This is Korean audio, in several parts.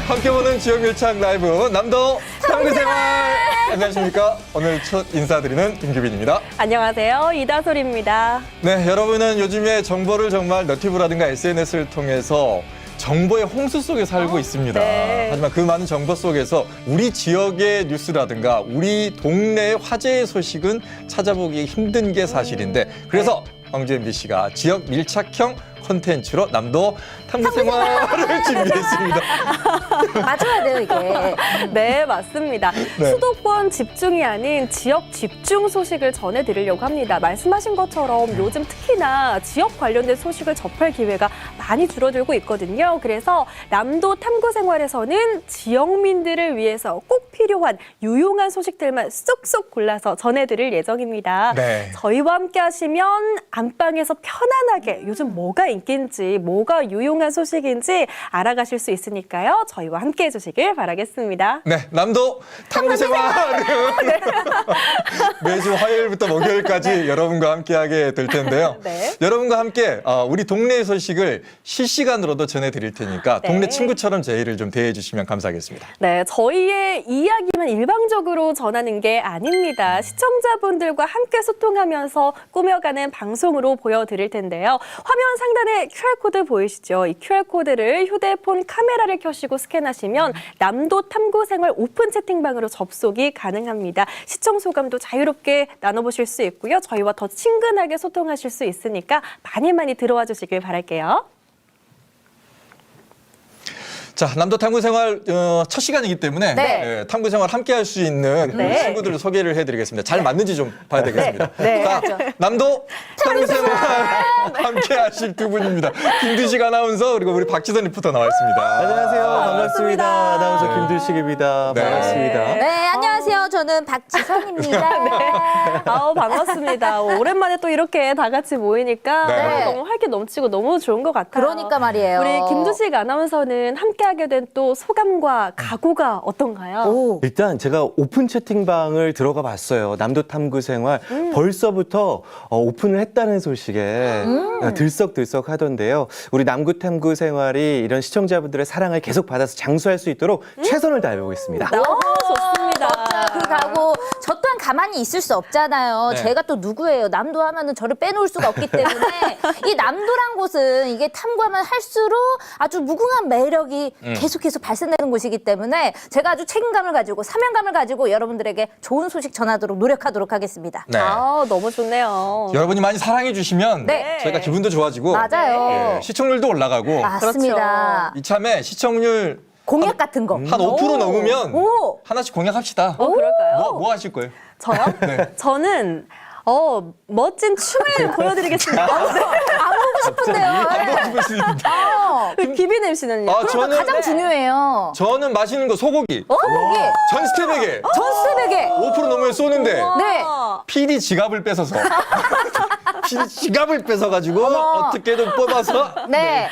함께 보는 지역 밀착 라이브 남도 탐구생활. 안녕하십니까? 오늘 첫 인사드리는 김규빈입니다. 안녕하세요. 이다솔입니다. 네, 여러분은 요즘에 정보를 정말 너튜브라든가 SNS를 통해서 정보의 홍수 속에 살고 있습니다. 네. 하지만 그 많은 정보 속에서 우리 지역의 뉴스라든가 우리 동네의 화제의 소식은 찾아보기 힘든 게 사실인데, 그래서 광주 MBC가 지역 밀착형 콘텐츠로 남도 탐구생활을 준비했습니다. 맞아야 돼요, 이게. 네, 맞습니다. 네. 수도권 집중이 아닌 지역 집중 소식을 전해드리려고 합니다. 말씀하신 것처럼 요즘 특히나 지역 관련된 소식을 접할 기회가 많이 줄어들고 있거든요. 그래서 남도 탐구생활에서는 지역민들을 위해서 꼭 필요한 유용한 소식들만 쏙쏙 골라서 전해드릴 예정입니다. 네. 저희와 함께 하시면 안방에서 편안하게 요즘 뭐가 인기인지, 뭐가 유용한 소식인지 알아가실 수 있으니까요. 저희와 함께 해주시길 바라겠습니다. 네, 남도 탐구생활은 매주 화요일부터 목요일까지 여러분과 함께하게 될 텐데요. 네. 여러분과 함께 우리 동네의 소식을 실시간으로도 전해드릴 테니까 네. 동네 친구처럼 저희를 좀 대해주시면 감사하겠습니다. 네, 저희의 이야기만 일방적으로 전하는 게 아닙니다. 시청자분들과 함께 소통하면서 꾸며가는 방송으로 보여드릴 텐데요. 화면 상단에 QR코드 보이시죠? 이 QR코드를 휴대폰 카메라를 켜시고 스캔하시면 남도 탐구생활 오픈 채팅방으로 접속이 가능합니다. 시청 소감도 자유롭게 나눠보실 수 있고요. 저희와 더 친근하게 소통하실 수 있으니까 많이 들어와 주시길 바랄게요. 자, 남도 탐구생활 첫 시간이기 때문에 네. 탐구생활 함께 할 수 있는 네. 우리 친구들을 소개를 해드리겠습니다. 잘 맞는지 좀 봐야 되겠습니다. 네. 자, 남도 탐구생활 함께 하실 두 분입니다. 김두식 아나운서 그리고 우리 박지선 리포터 나와 있습니다. 안녕하세요. 반갑습니다. 아나운서 네. 김두식입니다. 네. 반갑습니다. 네, 안녕하세요. 저는 박지선입니다. 아우, 반갑습니다. 오랜만에 또 이렇게 다 같이 모이니까 네. 너무 활기 넘치고 너무 좋은 것 같아요. 그러니까 말이에요. 우리 김두식 아나운서는 함께하게 된 또 소감과 각오가 어떤가요? 오. 일단 제가 오픈 채팅방을 들어가 봤어요. 남도 탐구 생활. 벌써부터 오픈을 했다는 소식에 들썩들썩 하던데요. 우리 남구 탐구 생활이 이런 시청자분들의 사랑을 계속 받아서 장수할 수 있도록 최선을 다해보고 있습니다. 너무 좋습니다. 그 가고 저 또한 가만히 있을 수 없잖아요. 네. 제가 또 누구예요? 남도 하면은 저를 빼놓을 수가 없기 때문에 이 남도란 곳은 이게 탐구하면 할수록 아주 무궁한 매력이 계속해서 발산되는 곳이기 때문에 제가 아주 책임감을 가지고 사명감을 가지고 여러분들에게 좋은 소식 전하도록 노력하도록 하겠습니다. 네. 아, 너무 좋네요. 여러분이 많이 사랑해 주시면 네. 저희가 기분도 좋아지고 맞아요. 시청률도 올라가고 맞습니다. 이참에 시청률 공약 같은 거. 한 5% 넘으면 오. 하나씩 공약합시다. 그럴까요? 뭐 하실 거예요? 저요? 네. 저는 멋진 춤을 보여드리겠습니다. 안 보고 싶은데요. 안 보고 싶으십니다. 기빈 MC는요? 저는 가장 중요해요. 저는 맛있는 거 소고기 소고기. 전 스텝에게 전 스텝에게. 5% 넘으면 쏘는데 네. PD 지갑을 뺏어서 PD 지갑을 뺏어가지고 어떻게든 뽑아서 네.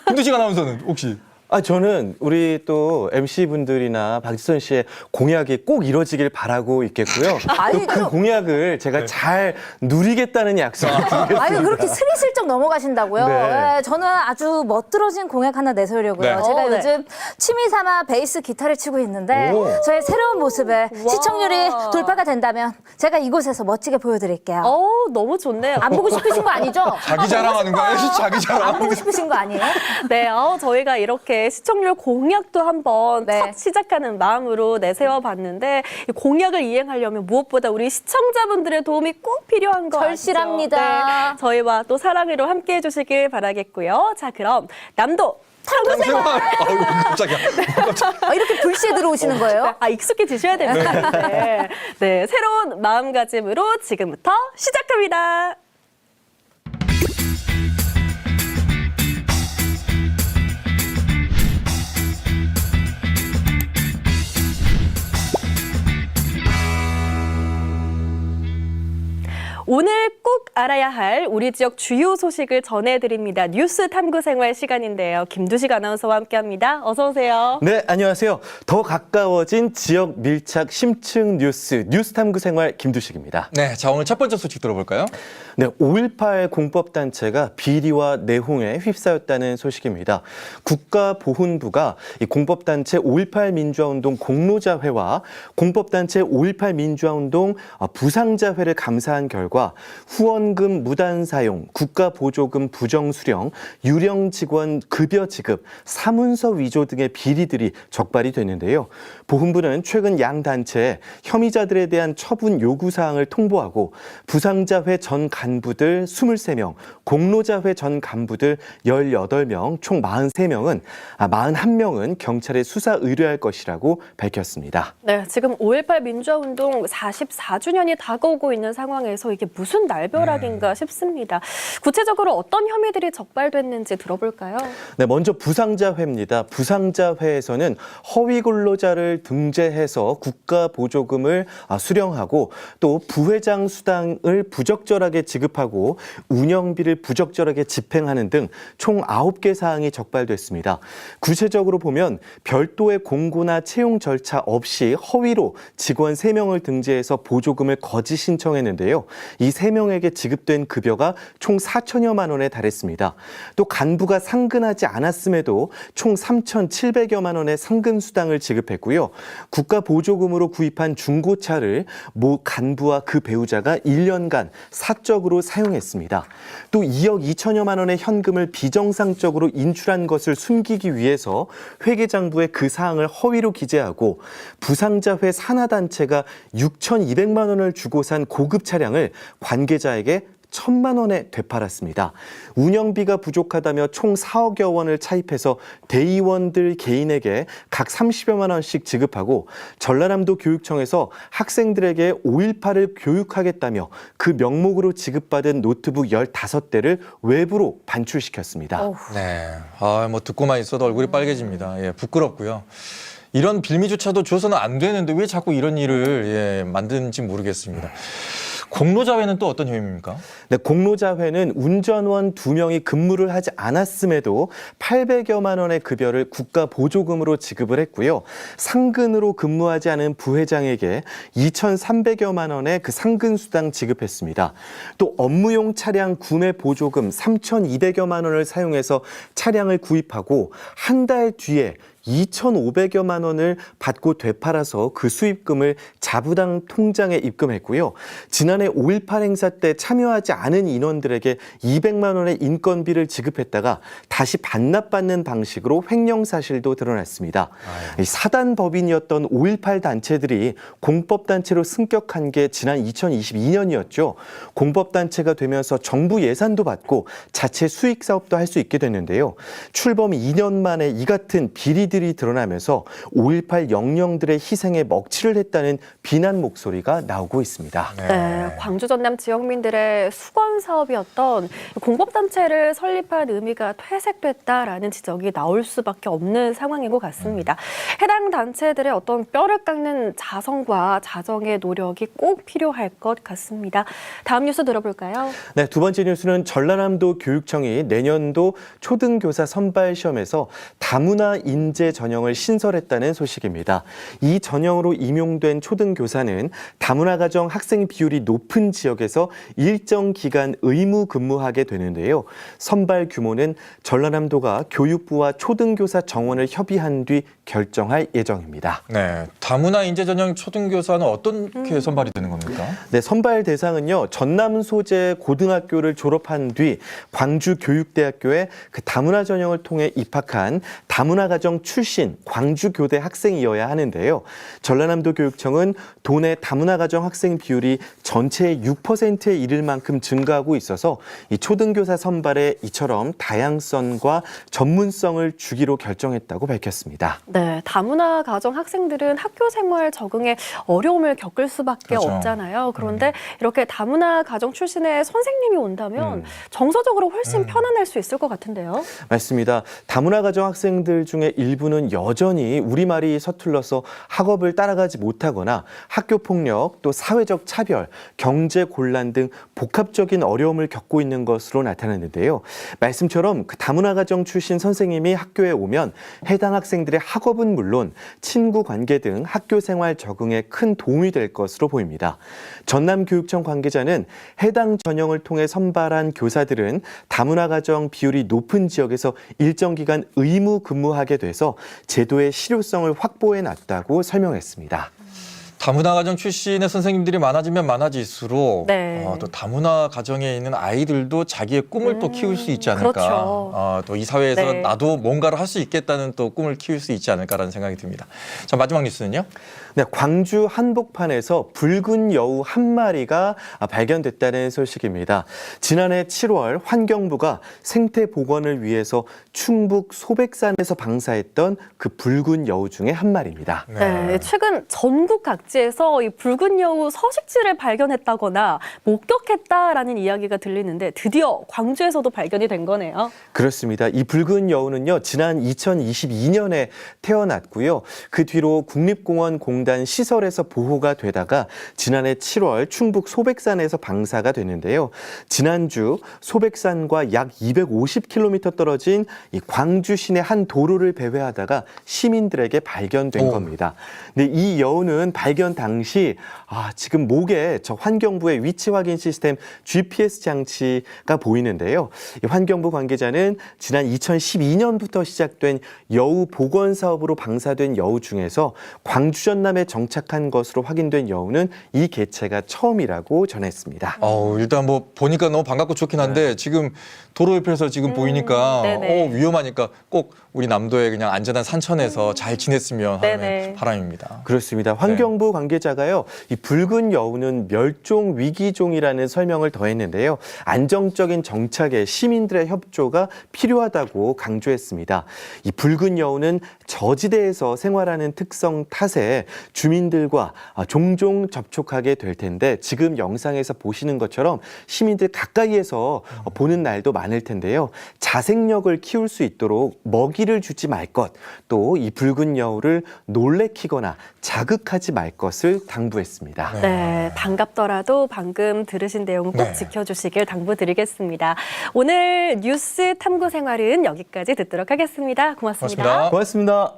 김두식 아나운서는 혹시 저는 우리 또 MC분들이나 박지선 씨의 공약이 꼭 이뤄지길 바라고 있겠고요. 아니, 또 그 공약을 제가 잘 누리겠다는 약속을 드리겠습니다. 아유, 그렇게 스리슬쩍 넘어가신다고요? 네. 네, 저는 아주 멋들어진 공약 하나 내세우려고요. 네. 제가 네. 요즘 취미 삼아 베이스 기타를 치고 있는데 오. 저의 새로운 모습에 시청률이 돌파가 된다면 제가 이곳에서 멋지게 보여드릴게요. 너무 좋네요. 안 보고 싶으신 거 아니죠? 자기 자랑하는 거예요? 자기 안 자랑. 보고 싶으신 거 아니에요? 네, 저희가 이렇게 시청률 공약도 한번 네. 첫 시작하는 마음으로 내세워 봤는데 이 공약을 이행하려면 무엇보다 우리 시청자분들의 도움이 꼭 필요한 거 절실합니다. 아시죠? 네, 저희와 또 사랑으로 함께 해주시길 바라겠고요. 자, 그럼 남도 탐구생활. 아이고 깜짝이야. 이렇게 불시에 들어오시는 거예요? 익숙해지셔야 됩니다. 네. 네, 새로운 마음가짐으로 지금부터 시작합니다. 오늘 꼭 알아야 할 우리 지역 주요 소식을 전해드립니다. 뉴스 탐구 생활 시간인데요. 김두식 아나운서와 함께합니다. 어서 오세요. 네, 안녕하세요. 더 가까워진 지역 밀착 심층 뉴스 탐구 생활 김두식입니다. 네, 자 오늘 첫 번째 소식 들어볼까요? 네, 5.18 공법단체가 비리와 내홍에 휩싸였다는 소식입니다. 국가보훈부가 이 공법단체 5.18 민주화운동 공로자회와 공법단체 5.18 민주화운동 부상자회를 감사한 결과 후원금 무단 사용, 국가보조금 부정수령, 유령 직원 급여 지급, 사문서 위조 등의 비리들이 적발이 됐는데요. 보훈부는 최근 양 단체에 혐의자들에 대한 처분 요구사항을 통보하고 부상자회 전 간부들 23명, 공로자회 전 간부들 18명, 총 41명은 경찰에 수사 의뢰할 것이라고 밝혔습니다. 네, 지금 5.18 민주화운동 44주년이 다가오고 있는 상황에서 이게 무슨 날벼락인가 싶습니다. 구체적으로 어떤 혐의들이 적발됐는지 들어볼까요? 네, 먼저 부상자회입니다. 부상자회에서는 허위 근로자를 등재해서 국가 보조금을 수령하고 또 부회장 수당을 부적절하게 지급하고 운영비를 부적절하게 집행하는 등 총 9개 사항이 적발됐습니다. 구체적으로 보면 별도의 공고나 채용 절차 없이 허위로 직원 3명을 등재해서 보조금을 거짓 신청했는데요. 이 3명에게 지급된 급여가 총 4천여만 원에 달했습니다. 또 간부가 상근하지 않았음에도 총 3,700여만 원의 상근 수당을 지급했고요. 국가 보조금으로 구입한 중고차를 모 간부와 그 배우자가 1년간 사적으로 사용했습니다. 또 2억 2천여만 원의 현금을 비정상적으로 인출한 것을 숨기기 위해서 회계장부에 그 사항을 허위로 기재하고 부상자회 산하단체가 6,200만 원을 주고 산 고급 차량을 관계자에게 1,000만 원에 되팔았습니다. 운영비가 부족하다며 총 4억여 원을 차입해서 대의원들 개인에게 각 30여만 원씩 지급하고 전라남도 교육청에서 학생들에게 5.18을 교육하겠다며 그 명목으로 지급받은 노트북 15대를 외부로 반출시켰습니다. 네, 뭐 듣고만 있어도 얼굴이 빨개집니다. 예, 부끄럽고요. 이런 빌미조차도 줘서는 안 되는데 왜 자꾸 이런 일을 만드는지 모르겠습니다. 공로자회는 또 어떤 혐의입니까? 네, 공로자회는 운전원 2명이 근무를 하지 않았음에도 800여만 원의 급여를 국가 보조금으로 지급을 했고요. 상근으로 근무하지 않은 부회장에게 2,300여만 원의 그 상근 수당 지급했습니다. 또 업무용 차량 구매 보조금 3,200여만 원을 사용해서 차량을 구입하고 한 달 뒤에 2,500여만 원을 받고 되팔아서 그 수입금을 자부당 통장에 입금했고요. 지난해 5.18 행사 때 참여하지 않은 인원들에게 200만 원의 인건비를 지급했다가 다시 반납받는 방식으로 횡령 사실도 드러났습니다. 사단법인이었던 5.18 단체들이 공법단체로 승격한 게 지난 2022년이었죠. 공법단체가 되면서 정부 예산도 받고 자체 수익 사업도 할 수 있게 됐는데요. 출범 2년 만에 이 같은 비리들이 드러나면서 5.18 영령들의 희생에 먹칠을 했다는 비난 목소리가 나오고 있습니다. 네, 광주 전남 지역민들의 수건 사업이었던 공법단체를 설립한 의미가 퇴색됐다라는 지적이 나올 수밖에 없는 상황인 것 같습니다. 해당 단체들의 어떤 뼈를 깎는 자성과 자정의 노력이 꼭 필요할 것 같습니다. 다음 뉴스 들어볼까요? 네, 두 번째 뉴스는 전라남도 교육청이 내년도 초등교사 선발 시험에서 다문화 인재 전형을 신설했다는 소식입니다. 이 전형으로 임용된 초등교사는 다문화 가정 학생 비율이 높은 지역에서 일정 기간 의무 근무하게 되는데요. 선발 규모는 전라남도가 교육부와 초등교사 정원을 협의한 뒤 결정할 예정입니다. 네, 다문화 인재 전형 초등교사는 어떻게 선발이 되는 겁니까? 네, 선발 대상은요. 전남 소재 고등학교를 졸업한 뒤 광주교육대학교에 그 다문화 전형을 통해 입학한 다문화 가정 출신 광주교대 학생이어야 하는데요. 전라남도 교육청은 도내 다문화 가정 학생 비율이 전체의 6%에 이를 만큼 증가하고 있어서 이 초등교사 선발에 이처럼 다양성과 전문성을 주기로 결정했다고 밝혔습니다. 네, 다문화 가정 학생들은 학교 생활 적응에 어려움을 겪을 수밖에 그렇죠. 없잖아요. 그런데 이렇게 다문화 가정 출신의 선생님이 온다면 정서적으로 훨씬 편안할 수 있을 것 같은데요. 맞습니다. 다문화 가정 학생들 중에 일부 일부는 여전히 우리말이 서툴러서 학업을 따라가지 못하거나 학교 폭력, 또 사회적 차별, 경제 곤란 등 복합적인 어려움을 겪고 있는 것으로 나타났는데요. 말씀처럼 그 다문화 가정 출신 선생님이 학교에 오면 해당 학생들의 학업은 물론 친구 관계 등 학교 생활 적응에 큰 도움이 될 것으로 보입니다. 전남교육청 관계자는 해당 전형을 통해 선발한 교사들은 다문화 가정 비율이 높은 지역에서 일정 기간 의무 근무하게 돼서 제도의 실효성을 확보해 놨다고 설명했습니다. 다문화 가정 출신의 선생님들이 많아지면 많아질수록 네. 또 다문화 가정에 있는 아이들도 자기의 꿈을 또 키울 수 있지 않을까. 그렇죠. 또 이 사회에서 네. 나도 뭔가를 할 수 있겠다는 또 꿈을 키울 수 있지 않을까라는 생각이 듭니다. 자, 마지막 뉴스는요? 네, 광주 한복판에서 붉은 여우 한 마리가 발견됐다는 소식입니다. 지난해 7월 환경부가 생태 복원을 위해서 충북 소백산에서 방사했던 그 붉은 여우 중에 한 마리입니다. 네, 최근 전국 각지에서 이 붉은 여우 서식지를 발견했다거나 목격했다라는 이야기가 들리는데 드디어 광주에서도 발견이 된 거네요. 그렇습니다. 이 붉은 여우는요, 지난 2022년에 태어났고요. 그 뒤로 국립공원공단 시설에서 보호가 되다가 지난해 7월 충북 소백산에서 방사가 됐는데요. 지난주 소백산과 약 250km 떨어진 이 광주 시내 한 도로를 배회하다가 시민들에게 발견된 겁니다. 근데 이 여우는 발견 당시 지금 목에 저 환경부의 위치 확인 시스템 GPS 장치가 보이는데요. 이 환경부 관계자는 지난 2012년부터 시작된 여우 복원 사업으로 방사된 여우 중에서 광주 전남에 정착한 것으로 확인된 여우는 이 개체가 처음이라고 전했습니다. 일단 뭐 보니까 너무 반갑고 좋긴 한데 지금 도로 옆에서 지금 보이니까 네네. 위험하니까 꼭 우리 남도의 그냥 안전한 산천에서 잘 지냈으면 하는 네네. 바람입니다. 그렇습니다. 환경부 관계자가요, 이 붉은 여우는 멸종 위기종이라는 설명을 더했는데요. 안정적인 정착에 시민들의 협조가 필요하다고 강조했습니다. 이 붉은 여우는 저지대에서 생활하는 특성 탓에 주민들과 종종 접촉하게 될 텐데 지금 영상에서 보시는 것처럼 시민들 가까이에서 보는 날도 많을 텐데요. 자생력을 키울 수 있도록 먹이를 주지 말 것, 또 이 붉은 여우를 놀래키거나 자극하지 말 것을 당부했습니다. 네, 반갑더라도 방금 들으신 내용 꼭 네. 지켜주시길 당부드리겠습니다. 오늘 뉴스 탐구 생활은 여기까지 듣도록 하겠습니다. 고맙습니다. 고맙습니다.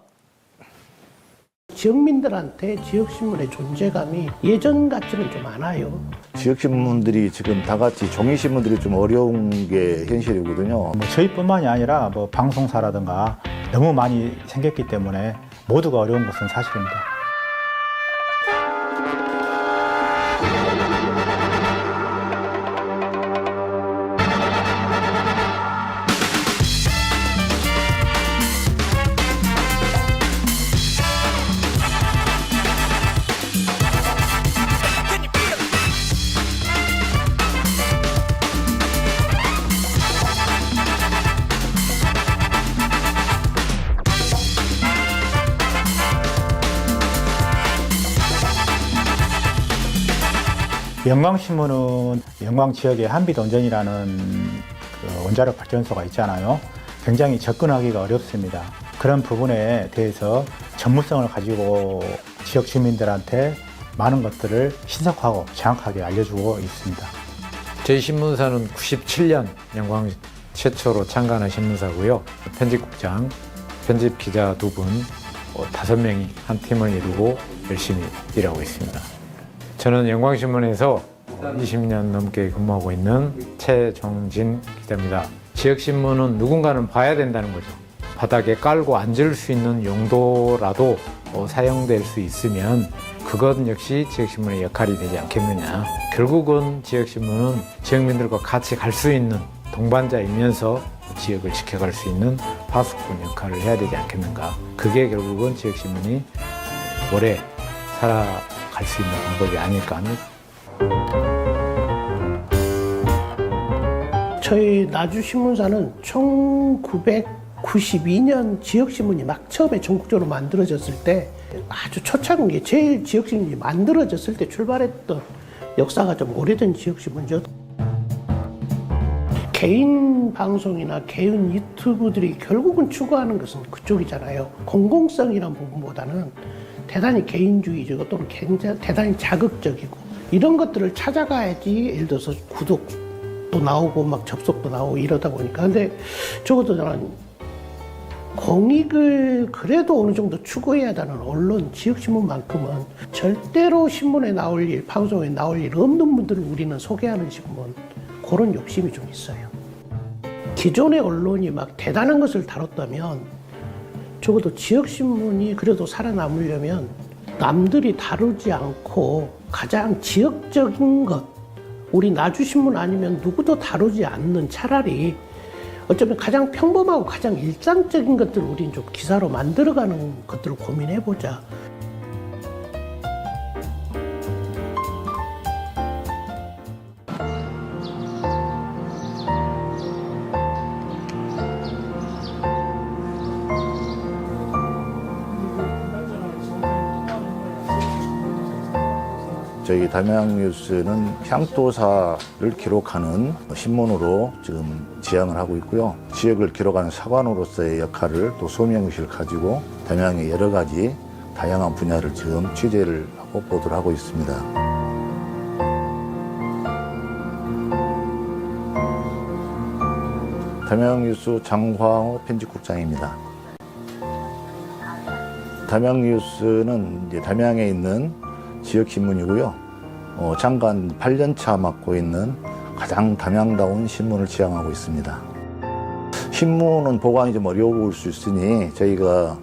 지역민들한테 지역신문의 존재감이 예전 같지는 좀 않아요. 지역신문들이 지금 다 같이 종이신문들이 좀 어려운 게 현실이거든요. 저희뿐만이 아니라 방송사라든가 너무 많이 생겼기 때문에 모두가 어려운 것은 사실입니다. 영광신문은 영광 지역에 한빛온전이라는 그 원자력 발전소가 있잖아요. 굉장히 접근하기가 어렵습니다. 그런 부분에 대해서 전문성을 가지고 지역 주민들한테 많은 것들을 신속하고 정확하게 알려주고 있습니다. 저희 신문사는 97년 영광 최초로 창간한 신문사고요. 편집국장, 편집기자 2분, 5명이 한 팀을 이루고 열심히 일하고 있습니다. 저는 영광신문에서 20년 넘게 근무하고 있는 최종진 기자입니다. 지역신문은 누군가는 봐야 된다는 거죠. 바닥에 깔고 앉을 수 있는 용도라도 사용될 수 있으면 그것 역시 지역신문의 역할이 되지 않겠느냐. 결국은 지역신문은 지역민들과 같이 갈 수 있는 동반자이면서 지역을 지켜갈 수 있는 파수꾼 역할을 해야 되지 않겠는가. 그게 결국은 지역신문이 오래 살아갈 수 있는 방법이 아닐까 합니다. 저희 나주신문사는 1992년 지역신문이 막 처음에 전국적으로 만들어졌을 때 아주 초창기에 제일 지역신문이 만들어졌을 때 출발했던 역사가 좀 오래된 지역신문이죠. 개인 방송이나 개인 유튜브들이 결국은 추구하는 것은 그쪽이잖아요. 공공성이라는 부분보다는 대단히 개인주의적이고 또는 대단히 자극적이고 이런 것들을 찾아가야지 예를 들어서 구독도 나오고 막 접속도 나오고 이러다 보니까 근데 적어도 저는 공익을 그래도 어느 정도 추구해야 하는 언론, 지역신문만큼은 절대로 신문에 나올 일, 방송에 나올 일 없는 분들을 우리는 소개하는 신문 그런 욕심이 좀 있어요. 기존의 언론이 막 대단한 것을 다뤘다면 적어도 지역신문이 그래도 살아남으려면 남들이 다루지 않고 가장 지역적인 것, 우리 나주신문 아니면 누구도 다루지 않는 차라리 어쩌면 가장 평범하고 가장 일상적인 것들을 우리는 좀 기사로 만들어가는 것들을 고민해보자. 저희 담양뉴스는 향토사를 기록하는 신문으로 지금 지향을 하고 있고요. 지역을 기록하는 사관으로서의 역할을 또 소명의식을 가지고 담양의 여러 가지 다양한 분야를 지금 취재를 하고 보도를 하고 있습니다. 담양뉴스 장황호 편집국장입니다. 담양뉴스는 이제 담양에 있는 지역신문이고요. 장관 8년차 맡고 있는 가장 담양다운 신문을 지향하고 있습니다. 신문은 보관이 좀 어려울 수 있으니 저희가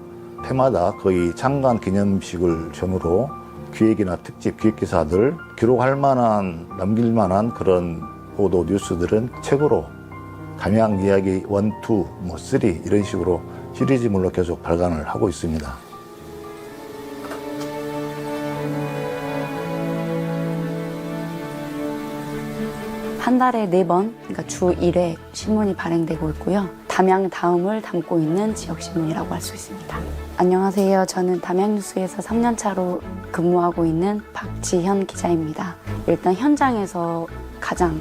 해마다 거의 장관 기념식을 전후로 기획이나 특집 기획기사들 기록할 만한, 남길 만한 그런 보도 뉴스들은 책으로 담양 이야기 1, 2, 3 이런 식으로 시리즈물로 계속 발간을 하고 있습니다. 한 달에 4번, 그러니까 주 1회 신문이 발행되고 있고요. 담양 다음을 담고 있는 지역신문이라고 할 수 있습니다. 안녕하세요. 저는 담양뉴스에서 3년차로 근무하고 있는 박지현 기자입니다. 일단 현장에서 가장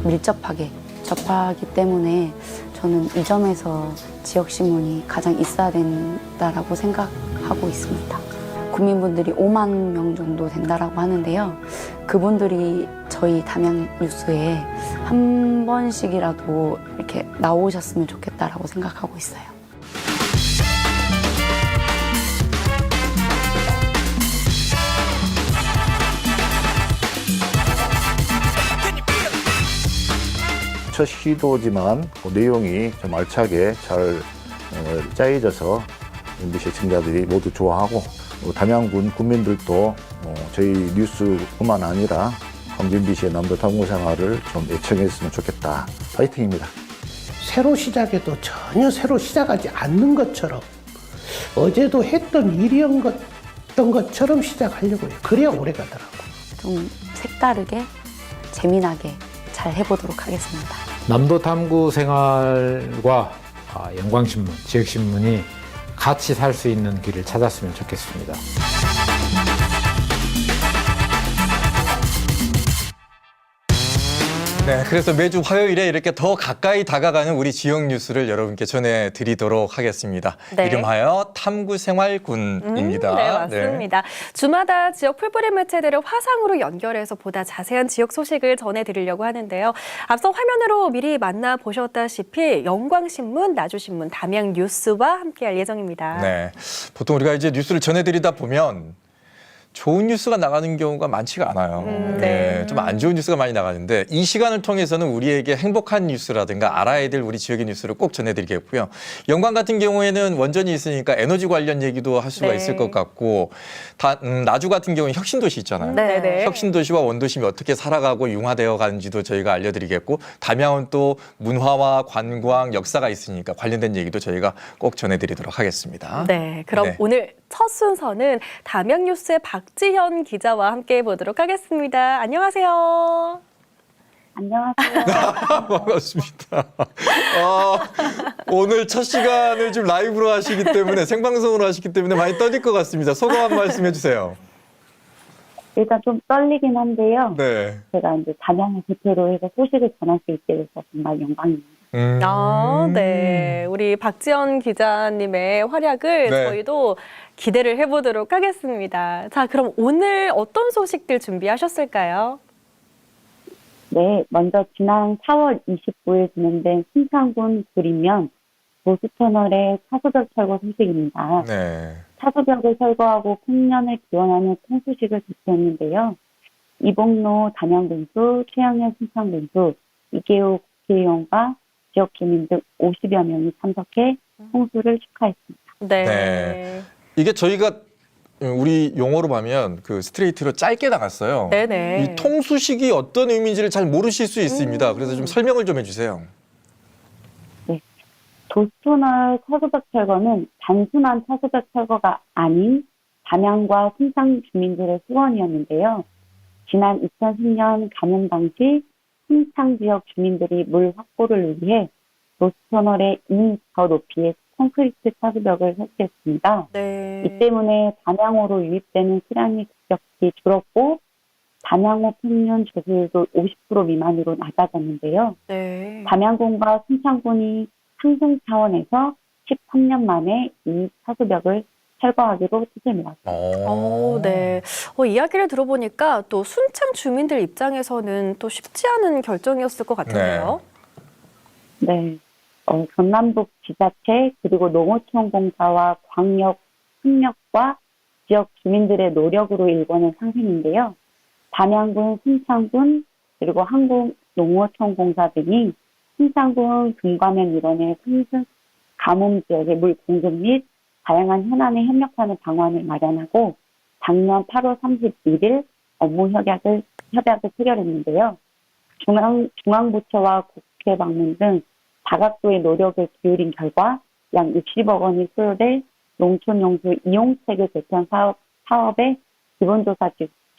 밀접하게 접하기 때문에 저는 이 점에서 지역신문이 가장 있어야 된다라고 생각하고 있습니다. 국민분들이 5만 명 정도 된다라고 하는데요. 그분들이 저희 담양뉴스에 한 번씩이라도 이렇게 나오셨으면 좋겠다라고 생각하고 있어요. 첫 시도지만 내용이 좀 알차게 잘 짜여져서 MBC 시청자들이 모두 좋아하고 담양군 국민들도 저희 뉴스뿐만 아니라 MBC의 남도 탐구 생활을 좀 애청했으면 좋겠다. 파이팅입니다. 새로 시작해도 전혀 새로 시작하지 않는 것처럼 어제도 했던 일이었던 것처럼 시작하려고 해요. 그래야 오래 가더라고. 좀 색다르게 재미나게 잘 해보도록 하겠습니다. 남도 탐구 생활과 영광신문, 지역신문이 같이 살 수 있는 길을 찾았으면 좋겠습니다. 네, 그래서 매주 화요일에 이렇게 더 가까이 다가가는 우리 지역 뉴스를 여러분께 전해드리도록 하겠습니다. 네. 이름하여 탐구생활군입니다. 네, 맞습니다. 주마다 지역 풀뿌리 매체들을 화상으로 연결해서 보다 자세한 지역 소식을 전해드리려고 하는데요. 앞서 화면으로 미리 만나보셨다시피 영광신문, 나주신문, 담양뉴스와 함께할 예정입니다. 네, 보통 우리가 이제 뉴스를 전해드리다 보면 좋은 뉴스가 나가는 경우가 많지가 않아요. 네. 좀 안 좋은 뉴스가 많이 나가는데 이 시간을 통해서는 우리에게 행복한 뉴스라든가 알아야 될 우리 지역의 뉴스를 꼭 전해드리겠고요. 영광 같은 경우에는 원전이 있으니까 에너지 관련 얘기도 할 수가 네. 있을 것 같고 나주 같은 경우는 혁신도시 있잖아요. 네. 혁신도시와 원도심이 어떻게 살아가고 융화되어 가는지도 저희가 알려드리겠고 담양은 또 문화와 관광, 역사가 있으니까 관련된 얘기도 저희가 꼭 전해드리도록 하겠습니다. 네, 그럼 네. 오늘 첫 순서는 담양뉴스의 박지현 기자와 함께 해보도록 하겠습니다. 안녕하세요. 안녕하세요. 반갑습니다. 오늘 첫 시간을 좀 라이브로 하시기 때문에 생방송으로 하시기 때문에 많이 떨릴 것 같습니다. 소감 한 말씀 해주세요. 일단 좀 떨리긴 한데요. 네. 제가 이제 담양을 대표로 해서 소식을 전할 수 있게 돼서 정말 영광입니다. 아, 네. 우리 박지연 기자님의 활약을 네. 저희도 기대를 해보도록 하겠습니다. 자, 그럼 오늘 어떤 소식들 준비하셨을까요? 네, 먼저 지난 4월 29일 진행된 순창군 구리면 보수터널의 차수벽 철거 소식입니다. 네. 차수벽을 철거하고 풍년을 기원하는 통수식을 개최했는데요. 이봉로 담양군수, 최양현 순창군수, 이계호 국회의원과 지역 주민 등 50여 명이 참석해 통수를 축하했습니다. 네. 네. 이게 저희가 우리 용어로 하면 그 스트레이트로 짧게 나갔어요. 네네. 이 통수식이 어떤 의미인지를 잘 모르실 수 있습니다. 그래서 좀 설명을 좀 해주세요. 도수터널 차수벽 철거는 단순한 차수벽 철거가 아닌 담양과 순창 주민들의 수건이었는데요. 지난 2010년 감염 당시 순창 지역 주민들이 물 확보를 위해 도수터널의 2m 높이의 콘크리트 차수벽을 설치했습니다. 네. 이 때문에 담양호로 유입되는 수량이 급격히 줄었고 담양호 평균 조수율도 50% 미만으로 낮아졌는데요. 네. 담양군과 순창군이 상승 차원에서 13년 만에 이 차수벽을 철거하기로 뜻을 모았습니다. 네. 이야기를 들어보니까 또 순창 주민들 입장에서는 또 쉽지 않은 결정이었을 것 같은데요. 네. 전남북 지자체 그리고 농어촌공사와 광역 협력과 지역 주민들의 노력으로 일궈낸 상생인데요. 담양군, 순창군 그리고 한국농어촌공사 등이 순창군 금과면 일원의 상승 가뭄 지역의 물 공급 및 다양한 현안에 협력하는 방안을 마련하고 작년 8월 31일 업무 협약을 체결했는데요. 중앙부처와 국회 방문 등 다각도의 노력을 기울인 결과 약 60억 원이 수요될 농촌용수 이용체계 개편 사업의 기본조사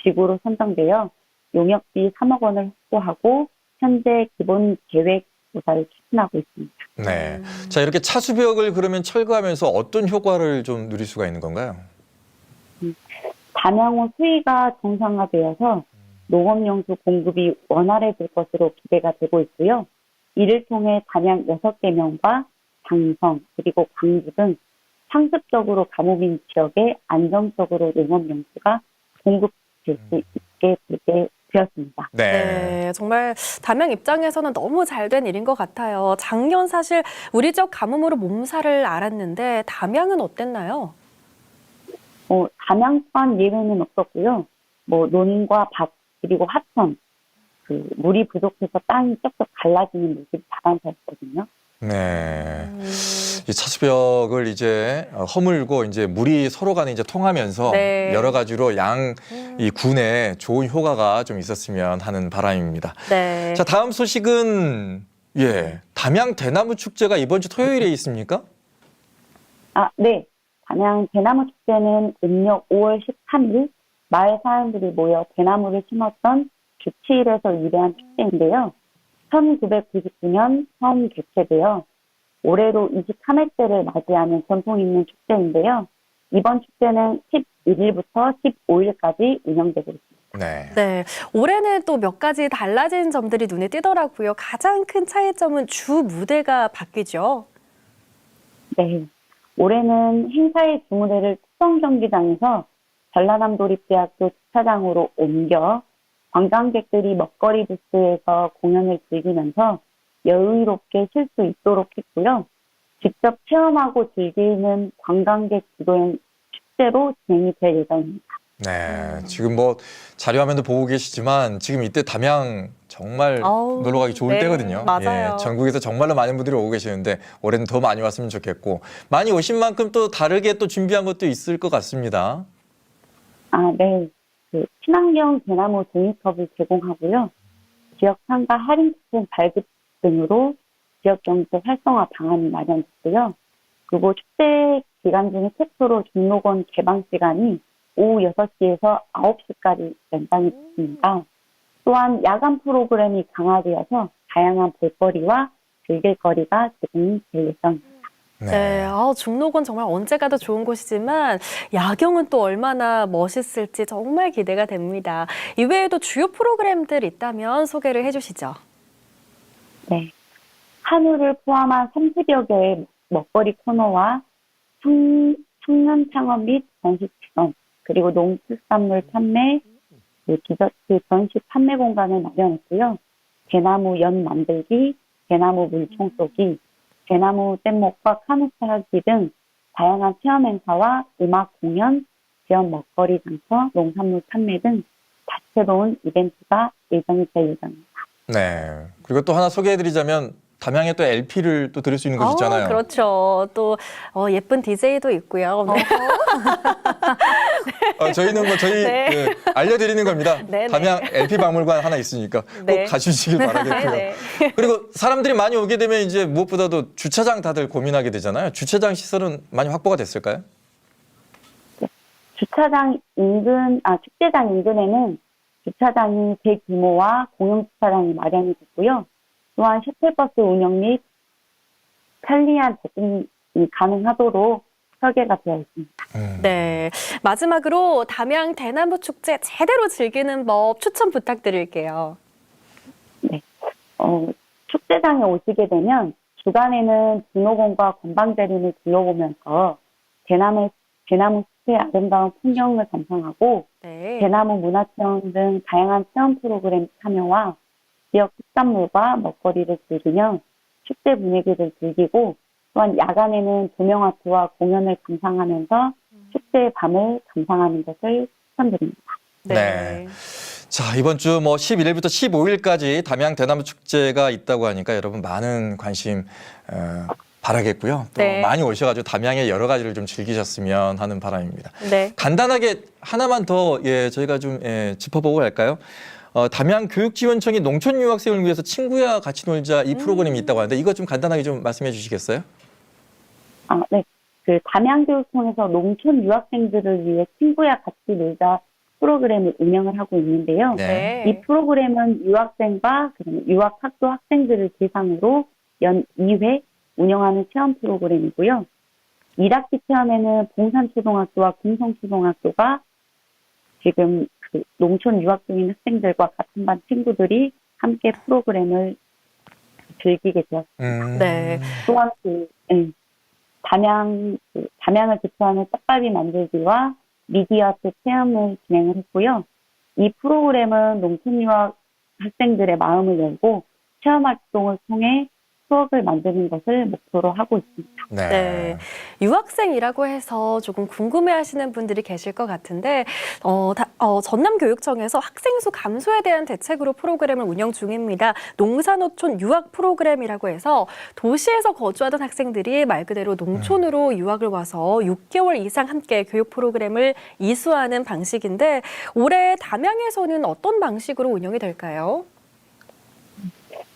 지구로 선정되어 용역비 3억 원을 확보하고 현재 기본 계획 조사를 추진하고 있습니다. 네. 자, 이렇게 차수벽을 그러면 철거하면서 어떤 효과를 좀 누릴 수가 있는 건가요? 담양호 수위가 정상화되어서 농업용수 공급이 원활해질 것으로 기대가 되고 있고요. 이를 통해 담양 6개명과 장성 그리고 광주 등 상습적으로 가뭄인 지역에 안정적으로 농업용수가 공급될 수 있게 되었습니다. 네, 정말 담양 입장에서는 너무 잘된 일인 것 같아요. 작년 사실 우리 지역 가뭄으로 몸살을 앓았는데 담양은 어땠나요? 담양 또한 예외는 없었고요. 논과 밭 그리고 하천 물이 부족해서 땅이 쩍쩍 갈라지는 모습이 다반사였거든요. 네. 이 차수벽을 이제 허물고 이제 물이 서로 간에 이제 통하면서 네. 여러 가지로 이 군에 좋은 효과가 좀 있었으면 하는 바람입니다. 네. 자, 다음 소식은 담양 대나무 축제가 이번 주 토요일에 있습니까? 네. 담양 대나무 축제는 음력 5월 13일 마을 사람들이 모여 대나무를 심었던 주치일에서 유래한 축제인데요. 1999년 처음 개최되어 올해로 23회째를 맞이하는 전통 있는 축제인데요. 이번 축제는 11일부터 15일까지 운영되고 있습니다. 네. 네, 올해는 또 몇 가지 달라진 점들이 눈에 띄더라고요. 가장 큰 차이점은 주 무대가 바뀌죠. 네, 올해는 행사의 주무대를 특성경기장에서 전라남도립대학교 주차장으로 옮겨 관광객들이 먹거리 부스에서 공연을 즐기면서 여유롭게 쉴 수 있도록 했고요. 직접 체험하고 즐기는 관광객 주도형 축제로 진행이 될 예정입니다. 네. 지금 자료화면도 보고 계시지만 지금 이때 담양 정말 놀러 가기 좋을 네, 때거든요. 맞아요. 전국에서 정말로 많은 분들이 오고 계시는데 올해는 더 많이 왔으면 좋겠고 많이 오신 만큼 또 다르게 또 준비한 것도 있을 것 같습니다. 네. 친환경 대나무 종이컵을 제공하고요. 지역 상가 할인 쿠폰 발급 등으로 지역 경제 활성화 방안이 마련됐고요. 그리고 축제 기간 중에 최초로 종로권 개방 시간이 오후 6시에서 9시까지 연장이 됐습니다. 또한 야간 프로그램이 강화되어서 다양한 볼거리와 즐길거리가 제공될 예정입니다. 네, 중록은 정말 언제 가도 좋은 곳이지만 야경은 또 얼마나 멋있을지 정말 기대가 됩니다. 이외에도 주요 프로그램들 있다면 소개를 해주시죠. 네. 한우를 포함한 30여 개의 먹거리 코너와 청년 창업 및 전시 체험, 그리고 농수산물 판매, 디저트 전시 판매 공간을 마련했고요. 대나무 연 만들기, 대나무 물총 쏘기, 대나무 뗏목과 카누 타기 등 다양한 체험 행사와 음악 공연, 지역 먹거리 장터, 농산물 판매 등 다채로운 이벤트가 예정이 될 예정입니다. 네. 그리고 또 하나 소개해드리자면 담양에 또 LP를 또 들을 수 있는 곳 있잖아요. 그렇죠. 또 예쁜 DJ도 있고요. 네. 저희는 뭐 저희 네. 알려드리는 겁니다. 네, 네. 담양 LP 박물관 하나 있으니까 꼭 네. 가주시길 바라겠고요. 네. 그리고 사람들이 많이 오게 되면 이제 무엇보다도 주차장 다들 고민하게 되잖아요. 주차장 시설은 많이 확보가 됐을까요? 축제장 인근에는 주차장이 대규모와 공용 주차장이 마련이 됐고요. 또한 셔틀버스 운영 및 편리한 대중이 가능하도록 설계가 되어 있습니다. 네. 마지막으로 담양 대나무 축제 제대로 즐기는 법 추천 부탁드릴게요. 네. 축제장에 오시게 되면 주간에는 분호공과 건방제림을 둘러보면서 대나무 숲의 아름다운 풍경을 감상하고 네. 대나무 문화체험 등 다양한 체험 프로그램 참여와 지역 특산물과 먹거리를 즐기며 축제 분위기를 즐기고 또한 야간에는 조명아트와 공연을 감상하면서 축제의 밤을 감상하는 것을 추천드립니다. 네. 자, 이번 주 11일부터 15일까지 담양 대나무 축제가 있다고 하니까 여러분 많은 관심 바라겠고요. 또 네. 많이 오셔가지고 담양의 여러 가지를 좀 즐기셨으면 하는 바람입니다. 네. 간단하게 하나만 더 저희가 좀 짚어보고 갈까요? 담양교육지원청이 농촌 유학생을 위해서 친구야 같이 놀자 이 프로그램이 있다고 하는데 이거 좀 간단하게 좀 말씀해 주시겠어요? 네. 담양교육청에서 농촌 유학생들을 위해 친구야 같이 놀자 프로그램을 운영을 하고 있는데요. 네. 이 프로그램은 유학생과 유학학도 학생들을 대상으로 연 2회 운영하는 체험 프로그램이고요. 1학기 체험에는 봉산초등학교와 금성초등학교가 지금 농촌 유학 중인 학생들과 같은 반 친구들이 함께 프로그램을 즐기게 되었습니다. 네. 또한 담양을 대표하는 떡갈비 만들기와 미디어 아트 체험을 진행을 했고요. 이 프로그램은 농촌 유학 학생들의 마음을 열고 체험 활동을 통해 추억을 만드는 것을 목표로 하고 있습니다. 네. 유학생이라고 해서 조금 궁금해하시는 분들이 계실 것 같은데 전남교육청에서 학생 수 감소에 대한 대책으로 프로그램을 운영 중입니다. 농산어촌 유학 프로그램이라고 해서 도시에서 거주하던 학생들이 말 그대로 농촌으로 유학을 와서 6개월 이상 함께 교육 프로그램을 이수하는 방식인데 올해 담양에서는 어떤 방식으로 운영이 될까요?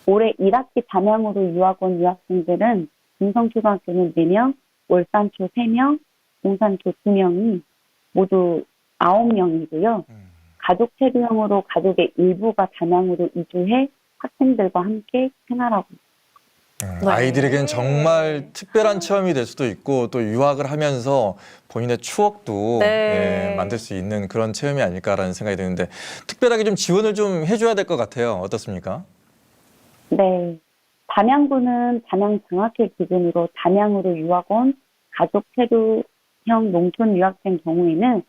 올해 1학기 담양으로 유학 온 유학생들은 금성초등학교는 4명, 월산초 3명, 봉산초 2명이 모두 9명이고요. 가족 체류형으로 가족의 일부가 담양으로 이주해 학생들과 함께 생활하고 있습니다. 아이들에게는 정말 특별한 체험이 될 수도 있고 또 유학을 하면서 본인의 추억도 만들 수 있는 그런 체험이 아닐까라는 생각이 드는데 특별하게 좀 지원을 좀 해줘야 될 것 같아요. 어떻습니까? 네. 담양구는 담양장학회 기준으로 담양으로 유학 온 가족 체류형 농촌 유학생 경우에는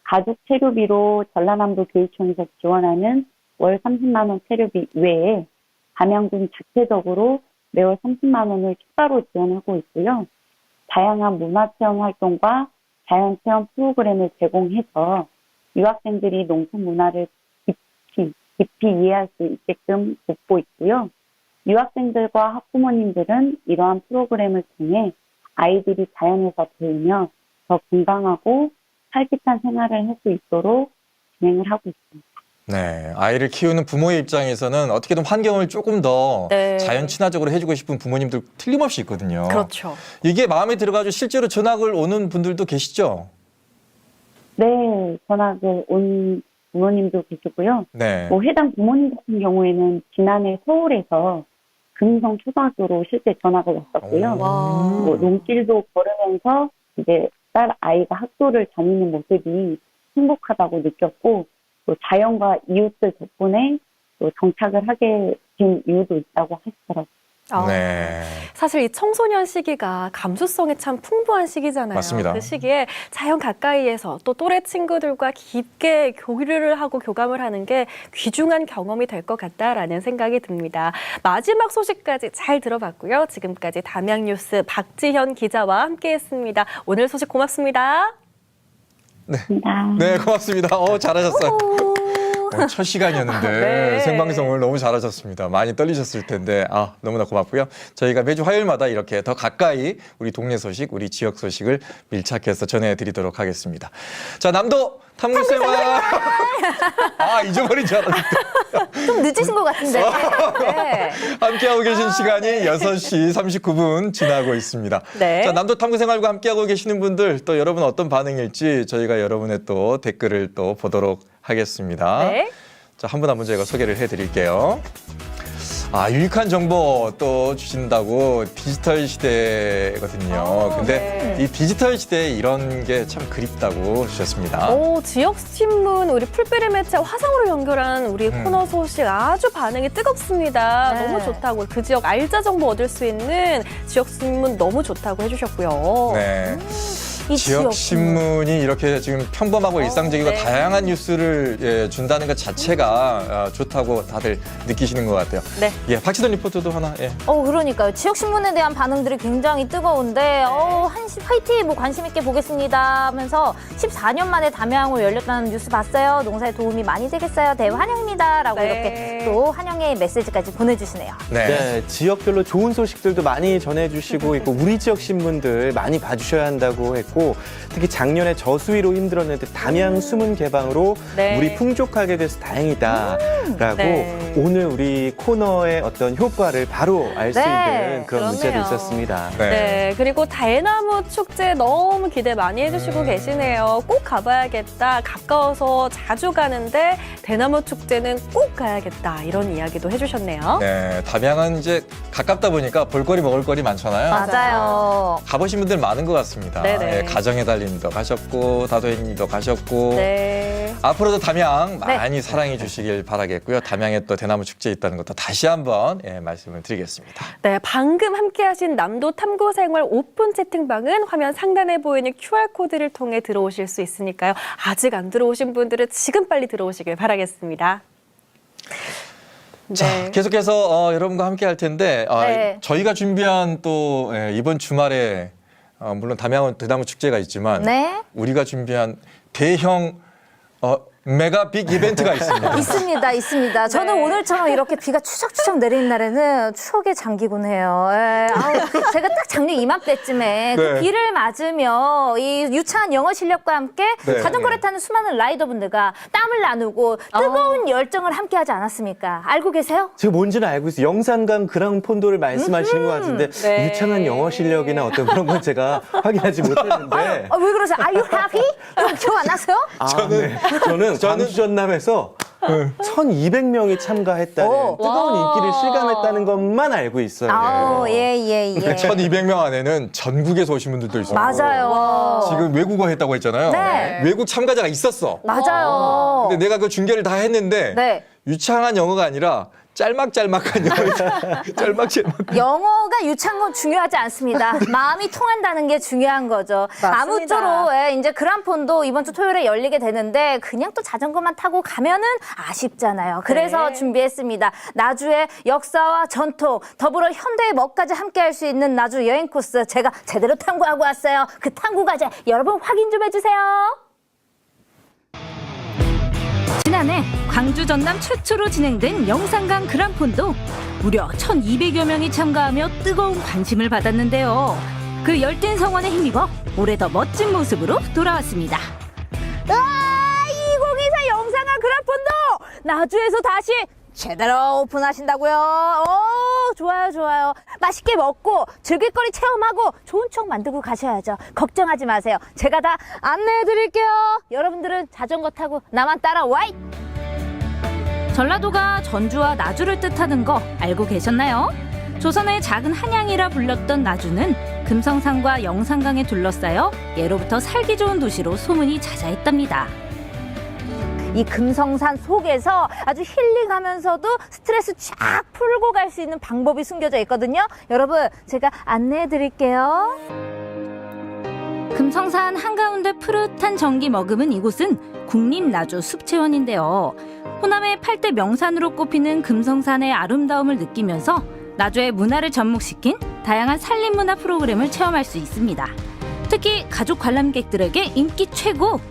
가족 체류비로 전라남도 교육청에서 지원하는 월 30만 원 체류비 외에 담양군 자체적으로 매월 30만 원을 추가로 지원하고 있고요. 다양한 문화체험 활동과 자연체험 프로그램을 제공해서 유학생들이 농촌 문화를 깊이 이해할 수 있게끔 돕고 있고요. 유학생들과 학부모님들은 이러한 프로그램을 통해 아이들이 자연에서 배우며 더 건강하고 활기찬 생활을 할 수 있도록 진행을 하고 있습니다. 네, 아이를 키우는 부모의 입장에서는 어떻게든 환경을 조금 더 자연 친화적으로 해주고 싶은 부모님들 틀림없이 있거든요. 그렇죠. 이게 마음에 들어가지고 실제로 전학을 오는 분들도 계시죠? 네, 전학을 온 부모님도 계시고요. 네. 해당 부모님 같은 경우에는 지난해 서울에서 금성 초등학교로 실제 전학을 왔었고요. 뭐 농길도 걸으면서 이제 딸 아이가 학교를 다니는 모습이 행복하다고 느꼈고 또 자연과 이웃들 덕분에 또 정착을 하게 된 이유도 있다고 하시더라고요. 네. 사실 이 청소년 시기가 감수성이 참 풍부한 시기잖아요. 맞습니다. 그 시기에 자연 가까이에서 또 또래 친구들과 깊게 교류를 하고 교감을 하는 게 귀중한 경험이 될 것 같다라는 생각이 듭니다. 마지막 소식까지 잘 들어봤고요. 지금까지 담양뉴스 박지현 기자와 함께했습니다. 오늘 소식 고맙습니다. 네, 고맙습니다. 잘하셨어요. 첫 시간이었는데 네. 생방송을 너무 잘하셨습니다. 많이 떨리셨을 텐데 너무나 고맙고요. 저희가 매주 화요일마다 이렇게 더 가까이 우리 동네 소식, 우리 지역 소식을 밀착해서 전해드리도록 하겠습니다. 자, 남도 탐구생활. 잊어버린 줄 알았는데. 좀 늦으신 것 같은데. 네. 함께하고 계신 시간이 6시 39분 지나고 있습니다. 네. 자, 남도 탐구생활과 함께하고 계시는 분들 또 여러분 어떤 반응일지 저희가 여러분의 또 댓글을 또 보도록 하겠습니다. 네. 자, 한 분 한 분 저희가 소개를 해드릴게요. 유익한 정보 또 주신다고 디지털 시대거든요. 근데 이 디지털 시대에 이런 게 참 그립다고 주셨습니다. 지역신문 우리 풀베리 매체 화상으로 연결한 우리 코너 소식 아주 반응이 뜨겁습니다. 네. 너무 좋다고 그 지역 알짜 정보 얻을 수 있는 지역신문 너무 좋다고 해주셨고요. 네. 이 지역 신문이 이렇게 지금 평범하고 일상적이고 네. 다양한 뉴스를 준다는 것 자체가 좋다고 다들 느끼시는 것 같아요. 네. 예, 박지선 리포터도 하나. 예. 그러니까요. 지역신문에 대한 반응들이 굉장히 뜨거운데, 한시 화이팅! 뭐 관심 있게 보겠습니다 하면서 14년 만에 담양으로 열렸다는 뉴스 봤어요. 농사에 도움이 많이 되겠어요. 대환영입니다. 라고 네. 이렇게 또 환영의 메시지까지 보내주시네요. 네, 지역별로 좋은 소식들도 많이 전해주시고 있고 우리 지역 신문들 많이 봐주셔야 한다고 했고 특히 작년에 저수위로 힘들었는데 담양 수문 개방으로 네. 물이 풍족하게 돼서 다행이다라고 네. 오늘 우리 코너의 어떤 효과를 바로 알 수 네, 있는 그런 그렇네요. 문제도 있었습니다. 네, 그리고 대나무 축제 너무 기대 많이 해주시고 계시네요. 꼭 가봐야겠다. 가까워서 자주 가는데 대나무 축제는 꼭 가야겠다. 이런 이야기도 해주셨네요. 네, 담양은 이제 가깝다 보니까 볼거리 먹을거리 많잖아요. 맞아요. 가보신 분들 많은 것 같습니다. 네네. 예, 가정의 달님도 가셨고 다도혜님도 가셨고 네. 앞으로도 담양 네. 많이 사랑해 주시길 바라겠고요. 담양에 또 대나무 축제 있다는 것도 다시 한번 말씀을 드리겠습니다. 네, 방금 함께하신 남도 탐구생활 오픈 채팅방은 화면 상단에 보이는 QR코드를 통해 들어오실 수 있으니까요. 아직 안 들어오신 분들은 지금 빨리 들어오시길 바라겠습니다. 자, 네. 계속해서 여러분과 함께 할 텐데 네. 저희가 준비한 또 이번 주말에 물론 담양은 대나무 축제가 있지만 네. 우리가 준비한 대형 메가 빅 이벤트가 있습니다. 있습니다. 저는 네. 오늘처럼 이렇게 비가 추적추적 내리는 날에는 추억에 잠기곤 해요. 제가 딱 작년 이맘때쯤에 네. 그 비를 맞으며 이 유창한 영어 실력과 함께 네. 자전거를 타는 수많은 라이더분들과 땀을 나누고 뜨거운 열정을 함께하지 않았습니까? 알고 계세요? 제가 뭔지는 알고 있어요. 영산강 그랑폰도를 말씀하시는 것 같은데 네. 유창한 영어 실력이나 어떤 그런 건 제가 확인하지 못했는데 왜 그러세요? Are you happy? 기억 안 나세요? 저는 광주 전남에서 1,200명이 참가했다는 오. 뜨거운 와. 인기를 실감했다는 것만 알고 있어요. 예. 1,200명 안에는 전국에서 오신 분들도 있어요. 맞아요. 지금 외국어 했다고 했잖아요. 네. 외국 참가자가 있었어. 맞아요. 근데 내가 그 중계를 다 했는데 네. 유창한 영어가 아니라 짤막짤막한 영어. 짤막짤막. 영어가 유창한 건 중요하지 않습니다. 마음이 통한다는 게 중요한 거죠. 맞습니다. 아무쪼록 이제 그란폰도 이번 주 토요일에 열리게 되는데 그냥 또 자전거만 타고 가면은 아쉽잖아요. 그래서 네. 준비했습니다. 나주의 역사와 전통, 더불어 현대의 멋까지 함께할 수 있는 나주 여행 코스 제가 제대로 탐구하고 왔어요. 그 탐구 과제 여러분 확인 좀 해주세요. 지난해 광주 전남 최초로 진행된 영산강 그랑폰도 무려 1,200여 명이 참가하며 뜨거운 관심을 받았는데요. 그 열띤 성원에 힘입어 올해 더 멋진 모습으로 돌아왔습니다. 2024 영상한 그란폰도 나주에서 다시 제대로 오픈하신다고요. 좋아요. 맛있게 먹고 즐길거리 체험하고 좋은 추억 만들고 가셔야죠. 걱정하지 마세요. 제가 다 안내해드릴게요. 여러분들은 자전거 타고 나만 따라와이. 전라도가 전주와 나주를 뜻하는 거 알고 계셨나요? 조선의 작은 한양이라 불렸던 나주는 금성산과 영산강에 둘러싸여 예로부터 살기 좋은 도시로 소문이 자자했답니다. 이 금성산 속에서 아주 힐링하면서도 스트레스 쫙 풀고 갈 수 있는 방법이 숨겨져 있거든요. 여러분, 제가 안내해 드릴게요. 금성산 한가운데 푸릇한 전기 머금은 이곳은 국립나주 숲체원인데요. 호남의 8대 명산으로 꼽히는 금성산의 아름다움을 느끼면서 나주의 문화를 접목시킨 다양한 산림문화 프로그램을 체험할 수 있습니다. 특히 가족 관람객들에게 인기 최고!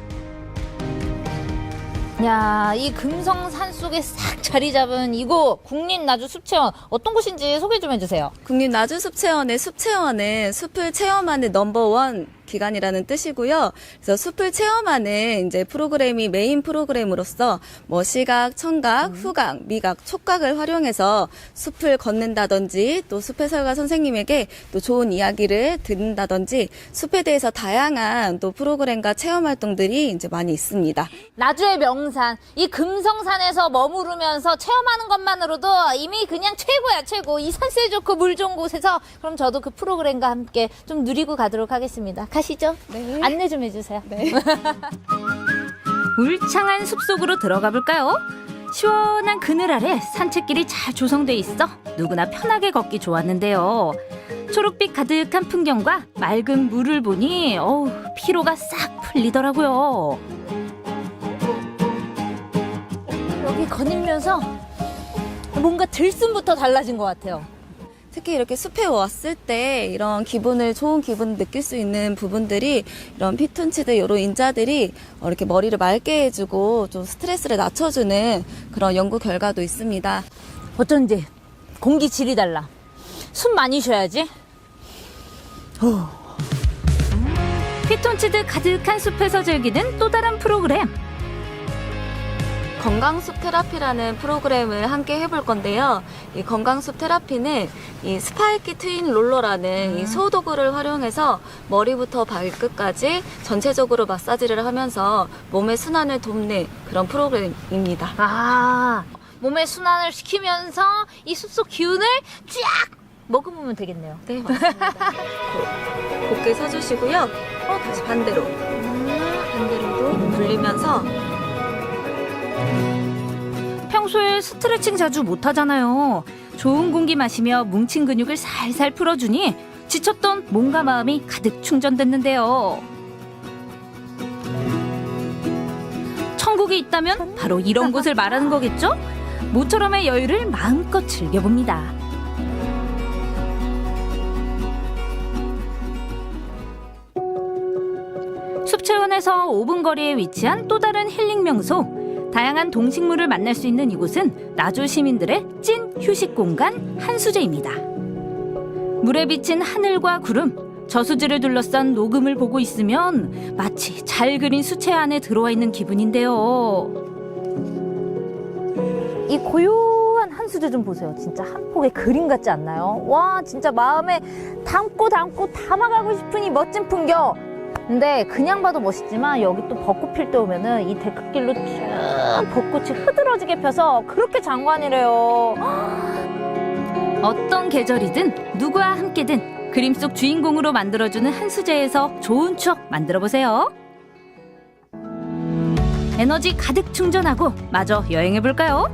야, 이 금성산 속에 싹 자리 잡은 이곳 국립나주숲체원 어떤 곳인지 소개 좀 해주세요. 국립나주숲체원의 숲체원은 숲을 체험하는 넘버원 기관이라는 뜻이고요. 그래서 숲을 체험하는 이제 프로그램이 메인 프로그램으로서 뭐 시각, 청각, 후각, 미각, 촉각을 활용해서 숲을 걷는다든지 또 숲 해설가 선생님에게 또 좋은 이야기를 듣는다든지 숲에 대해서 다양한 또 프로그램과 체험 활동들이 이제 많이 있습니다. 나주의 명산, 이 금성산에서 머무르면서 체험하는 것만으로도 이미 그냥 최고야, 최고. 이 산세 좋고 물 좋은 곳에서 그럼 저도 그 프로그램과 함께 좀 누리고 가도록 하겠습니다. 가시죠. 네. 안내 좀 해주세요. 네. 울창한 숲속으로 들어가 볼까요? 시원한 그늘 아래 산책길이 잘 조성돼 있어 누구나 편하게 걷기 좋았는데요. 초록빛 가득한 풍경과 맑은 물을 보니 피로가 싹 풀리더라고요. 여기 거닐면서 뭔가 들숨부터 달라진 것 같아요. 특히 이렇게 숲에 왔을 때 이런 좋은 기분을 느낄 수 있는 부분들이 이런 피톤치드 이런 인자들이 이렇게 머리를 맑게 해주고 좀 스트레스를 낮춰주는 그런 연구 결과도 있습니다. 어쩐지 공기 질이 달라. 숨 많이 쉬어야지. 피톤치드 가득한 숲에서 즐기는 또 다른 프로그램. 건강숲 테라피라는 프로그램을 함께 해볼 건데요. 이 건강숲 테라피는 이 스파이키 트윈 롤러라는 이 소도구를 활용해서 머리부터 발끝까지 전체적으로 마사지를 하면서 몸의 순환을 돕는 그런 프로그램입니다. 아, 몸의 순환을 시키면서 이 숲속 기운을 쫙 머금으면 되겠네요. 네, 맞습니다. 곧게 서주시고요. 다시 반대로. 반대로도 돌리면서 평소에 스트레칭 자주 못하잖아요. 좋은 공기 마시며 뭉친 근육을 살살 풀어주니 지쳤던 몸과 마음이 가득 충전됐는데요. 천국이 있다면 바로 이런 곳을 말하는 거겠죠? 모처럼의 여유를 마음껏 즐겨봅니다. 숲체원에서 5분 거리에 위치한 또 다른 힐링 명소. 다양한 동식물을 만날 수 있는 이곳은 나주 시민들의 찐 휴식 공간 한수제입니다. 물에 비친 하늘과 구름, 저수지를 둘러싼 녹음을 보고 있으면 마치 잘 그린 수채 안에 들어와 있는 기분인데요. 이 고요한 한수제 좀 보세요. 진짜 한 폭의 그림 같지 않나요? 와, 진짜 마음에 담고 담아가고 싶은 이 멋진 풍경. 근데 그냥 봐도 멋있지만 여기 또 벚꽃 필 때 오면은 이 데크길로 쭉 벚꽃이 흐드러지게 펴서 그렇게 장관이래요. 어떤 계절이든 누구와 함께든 그림 속 주인공으로 만들어주는 한수제에서 좋은 추억 만들어보세요. 에너지 가득 충전하고 마저 여행해볼까요?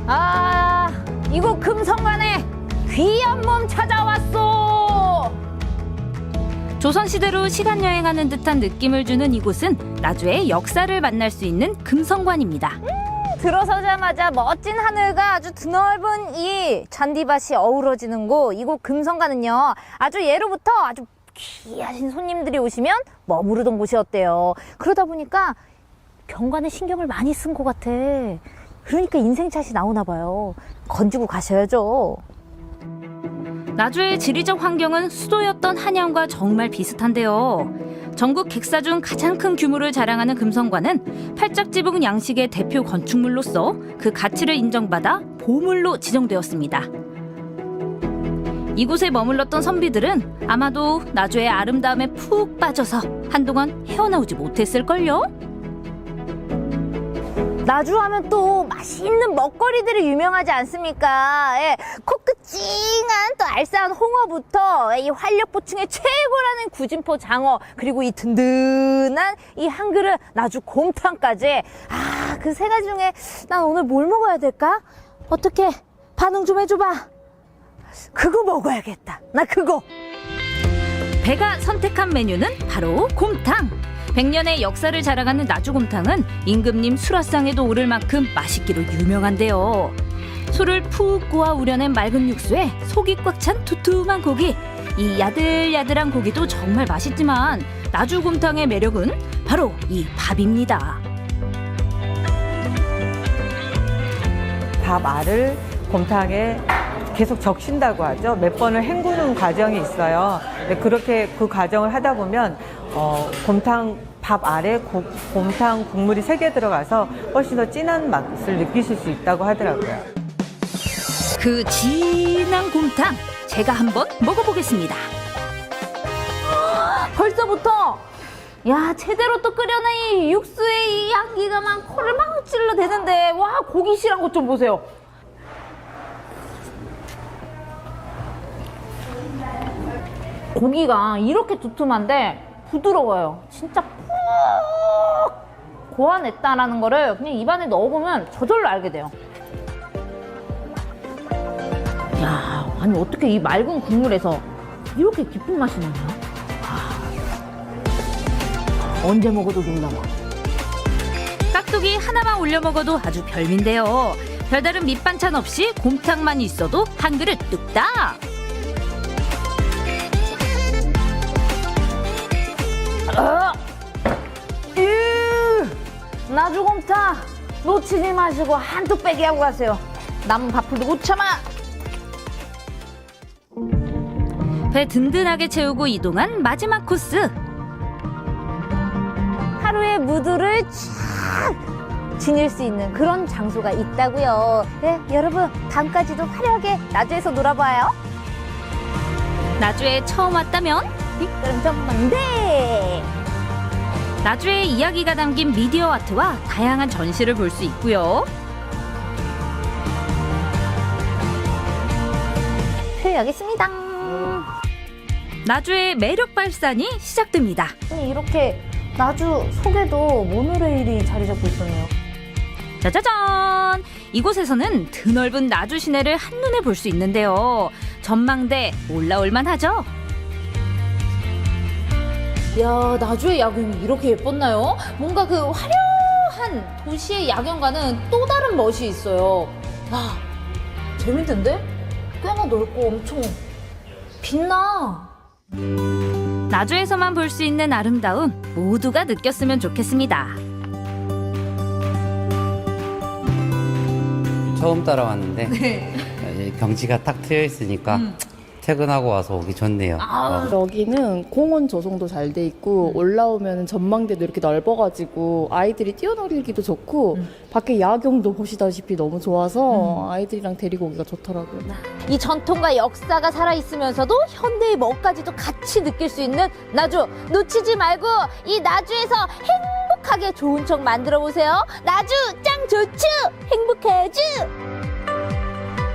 아, 이곳 금성관에 귀한 몸 찾아왔소. 조선시대로 시간여행하는 듯한 느낌을 주는 이곳은 나주의 역사를 만날 수 있는 금성관입니다. 들어서자마자 멋진 하늘과 아주 드넓은 이 잔디밭이 어우러지는 곳, 이곳 금성관은요, 아주 예로부터 아주 귀하신 손님들이 오시면 머무르던 곳이었대요. 그러다 보니까 경관에 신경을 많이 쓴 것 같아. 그러니까 인생샷이 나오나 봐요. 건지고 가셔야죠. 나주의 지리적 환경은 수도였던 한양과 정말 비슷한데요. 전국 객사 중 가장 큰 규모를 자랑하는 금성관은 팔짝지붕 양식의 대표 건축물로서 그 가치를 인정받아 보물로 지정되었습니다. 이곳에 머물렀던 선비들은 아마도 나주의 아름다움에 푹 빠져서 한동안 헤어나오지 못했을걸요? 나주하면 또 맛있는 먹거리들이 유명하지 않습니까? 예, 코끝 찡한 또 알싸한 홍어부터 이 활력 보충에 최고라는 구진포 장어, 그리고 이 든든한 이 한 그릇 나주 곰탕까지. 아, 그 세 가지 중에 난 오늘 뭘 먹어야 될까? 어떻게 반응 좀 해줘봐. 그거 먹어야겠다. 나 그거. 배가 선택한 메뉴는 바로 곰탕. 100년의 역사를 자랑하는 나주곰탕은 임금님 수라상에도 오를 만큼 맛있기로 유명한데요. 소를 푹 구워 우려낸 맑은 육수에 속이 꽉 찬 두툼한 고기. 이 야들야들한 고기도 정말 맛있지만 나주곰탕의 매력은 바로 이 밥입니다. 밥 알을 곰탕에 계속 적신다고 하죠. 몇 번을 헹구는 과정이 있어요. 근데 그렇게 그 과정을 하다 보면 곰탕 밥 알에 곰탕 국물이 세 개 들어가서 훨씬 더 진한 맛을 느끼실 수 있다고 하더라고요. 그 진한 곰탕 제가 한번 먹어보겠습니다. 벌써부터 야, 제대로 또 끓여낸 이 육수의 이 향기가 막 코를 막 찔러 대는데, 와, 고기 실한 것 좀 보세요. 고기가 이렇게 두툼한데 부드러워요. 진짜 푹 고아냈다라는 거를 그냥 입안에 넣어보면 저절로 알게 돼요. 야, 아니 어떻게 이 맑은 국물에서 이렇게 깊은 맛이 나냐? 언제 먹어도 놀라워. 깍두기 하나만 올려 먹어도 아주 별미인데요. 별다른 밑반찬 없이 곰탕만 있어도 한 그릇 뚝딱. 나주곰탕 놓치지 마시고 한뚝 빼기 하고 가세요. 남은 밥풀도 못 참아. 배 든든하게 채우고 이동한 마지막 코스. 하루의 무드를 쫙 지닐 수 있는 그런 장소가 있다고요. 네, 여러분 밤까지도 화려하게 나주에서 놀아봐요. 나주에 처음 왔다면 그럼 전망대. 나주의 이야기가 담긴 미디어 아트와 다양한 전시를 볼 수 있고요. 표현하겠습니다. 나주의 매력 발산이 시작됩니다. 이렇게 나주 속에도 모노레일이 자리 잡고 있었네요. 짜자잔! 이곳에서는 드넓은 나주 시내를 한눈에 볼 수 있는데요. 전망대 올라올만 하죠? 야, 나주의 야경이 이렇게 예뻤나요? 뭔가 그 화려한 도시의 야경과는 또 다른 멋이 있어요. 와, 재밌는데? 꽤나 넓고 엄청 빛나. 나주에서만 볼 수 있는 아름다움 모두가 느꼈으면 좋겠습니다. 처음 따라왔는데 경치가 딱 트여 있으니까 퇴근하고 와서 오기 좋네요. 여기는 공원 조성도 잘 돼 있고 올라오면 전망대도 이렇게 넓어가지고 아이들이 뛰어놀기도 좋고 밖에 야경도 보시다시피 너무 좋아서 아이들이랑 데리고 오기가 좋더라고요. 이 전통과 역사가 살아있으면서도 현대의 멋까지도 같이 느낄 수 있는 나주 놓치지 말고 이 나주에서 행복하게 좋은 척 만들어 보세요. 나주 짱 좋죠. 행복해주.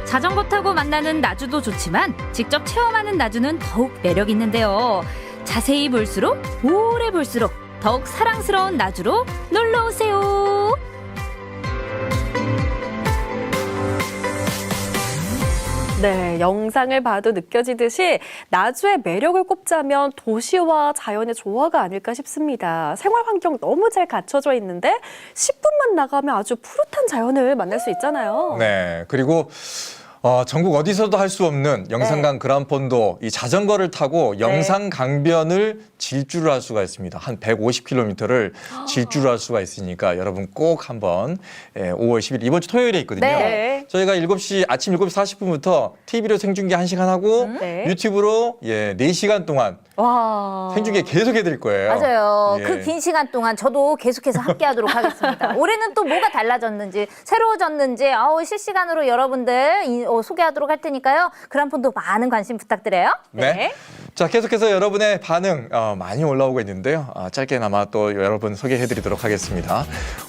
자전거 타고 만나는 나주도 좋지만 직접 체험하는 나주는 더욱 매력 있는데요. 자세히 볼수록 오래 볼수록 더욱 사랑스러운 나주로 놀러 오세요. 네, 영상을 봐도 느껴지듯이 나주의 매력을 꼽자면 도시와 자연의 조화가 아닐까 싶습니다. 생활 환경 너무 잘 갖춰져 있는데 10분만 나가면 아주 푸릇한 자연을 만날 수 있잖아요. 네, 그리고 전국 어디서도 할 수 없는 영산강 그란폰도 이 자전거를 타고 영산 강변을 질주를 할 수가 있습니다. 한 150km를 질주를 할 수가 있으니까 여러분 꼭 한번 5월 10일 이번 주 토요일에 있거든요. 네. 저희가 아침 7시 40분부터 TV로 생중계 1시간 하고 유튜브로 4시간 동안 와. 생중계 계속 해드릴 거예요. 맞아요. 예. 그 긴 시간 동안 저도 계속해서 함께하도록 하겠습니다. 올해는 또 뭐가 달라졌는지 새로워졌는지 실시간으로 여러분들 소개하도록 할 테니까요. 그란폰도 많은 관심 부탁드려요. 네. 자, 계속해서 여러분의 반응 많이 올라오고 있는데요. 짧게나마 또 여러분 소개해드리도록 하겠습니다.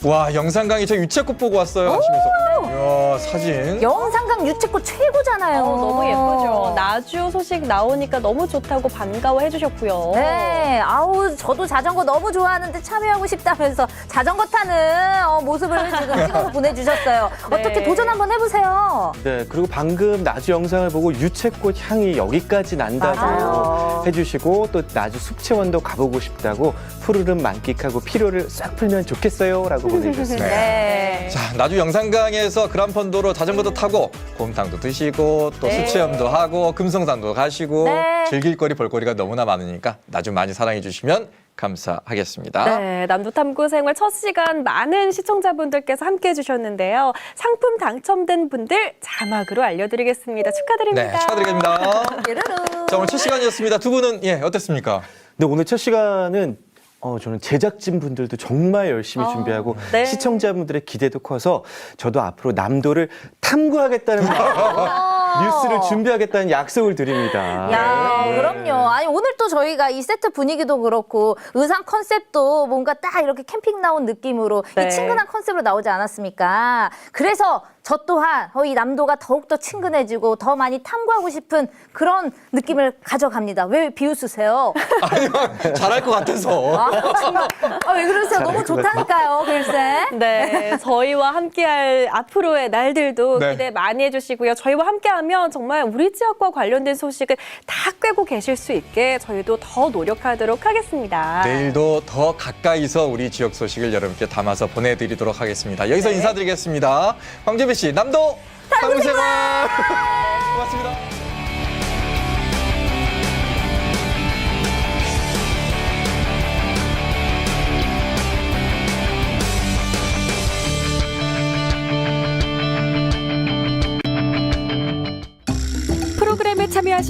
와, 영상 강의 저 유채꽃 보고 왔어요 하시면서 이야, 사진. 영상강 유채꽃 최고잖아요. 너무 예쁘죠. 나주 소식 나오니까 너무 좋다고 반가워해 주셨고요. 네, 아우 저도 자전거 너무 좋아하는데 참여하고 싶다면서 자전거 타는 모습을 지금 찍어서 보내주셨어요. 네. 어떻게 도전 한번 해보세요. 네, 그리고 방금 나주 영상을 보고 유채꽃 향이 여기까지 난다고 맞아요. 해주시고 또 나주 숲체원도 가보고 싶다고 푸르름 만끽하고 피로를 싹 풀면 좋겠어요라고 보내주셨습니다. 네. 자, 나주 영산강에서 그란폰도로 자전거도 타고 곰탕도 드시고 또 네. 숲체험도 하고 금성산도 가시고 네. 즐길 거리 볼거리가 너무나 많으니까 나주 많이 사랑해 주시면 감사하겠습니다. 네, 남도탐구 생활 첫 시간 많은 시청자분들께서 함께해 주셨는데요. 상품 당첨된 분들 자막으로 알려드리겠습니다. 축하드립니다. 네, 축하드립니다. 뾰로롱. 자, 오늘 첫 시간이었습니다. 두 분은 어땠습니까? 네, 오늘 첫 시간은 저는 제작진 분들도 정말 열심히 준비하고 네. 시청자분들의 기대도 커서 저도 앞으로 남도를 탐구하겠다는 마음으로 뉴스를 준비하겠다는 약속을 드립니다. 야, 그럼요. 아니 오늘 또 저희가 이 세트 분위기도 그렇고 의상 컨셉도 뭔가 딱 이렇게 캠핑 나온 느낌으로 네. 이 친근한 컨셉으로 나오지 않았습니까? 그래서 저 또한 이 남도가 더욱더 친근해지고 더 많이 탐구하고 싶은 그런 느낌을 가져갑니다. 왜 비웃으세요? 아니요, 잘할 것 같아서. 왜 그러세요? 너무 좋다니까요, 글쎄. 네, 저희와 함께할 앞으로의 날들도 네. 기대 많이 해주시고요. 저희와 함께하면 정말 우리 지역과 관련된 소식을 다 꿰고 계실 수 있게 저희도 더 노력하도록 하겠습니다. 내일도 더 가까이서 우리 지역 소식을 여러분께 담아서 보내드리도록 하겠습니다. 여기서 인사드리겠습니다. 황재배 씨, 남도 탐구생활 고맙습니다. 프로그램에 참여하신